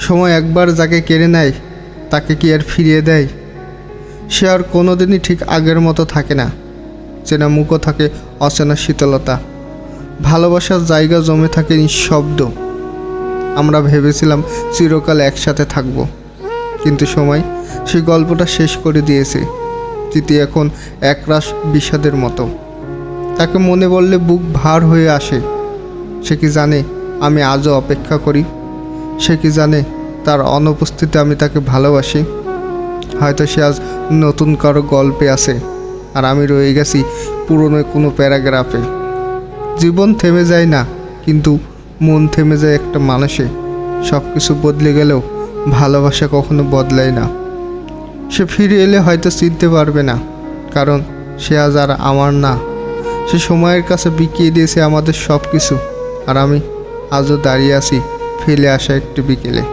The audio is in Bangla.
সময় একবার যাকে কেড়ে নেয় তাকে কি আর ফিরিয়ে দেয়? সে আর কোনোদিনই ঠিক আগের মতো থাকে না। চেনা মুখও থাকে অচেনা শীতলতা, ভালোবাসার জায়গা জমে থাকে নিঃশব্দ। আমরা ভেবেছিলাম চিরকাল একসাথে থাকব, কিন্তু সময় সেই গল্পটা শেষ করে দিয়েছে। স্মৃতি এখন একরাশ বিষাদের মতো। তাকে মনে বললে বুক ভার হয়ে আসে। সে কি জানে আমি আজও অপেক্ষা করি? সে কি জানে তার অনুপস্থিতিতে আমি তাকে ভালোবাসি? হয়তো সে আজ নতুন কারো গল্পে আছে, আর আমি রয়ে গেছি পুরনো কোনো প্যারাগ্রাফে। জীবন থেমে যায় না, কিন্তু মন থেমে যায় একটা মানুষে। সব কিছু বদলে গেলেও ভালোবাসা কখনো বদলায় না। সে ফিরে এলে হয়তো চিনতে পারবে না, কারণ সে আজ আর আমার না। সে সময়ের কাছে বিকিয়ে দিয়েছে আমাদের সব কিছু, আর আমি আজও দাঁড়িয়ে আছি ফেলে আসা একটি বিকেলে।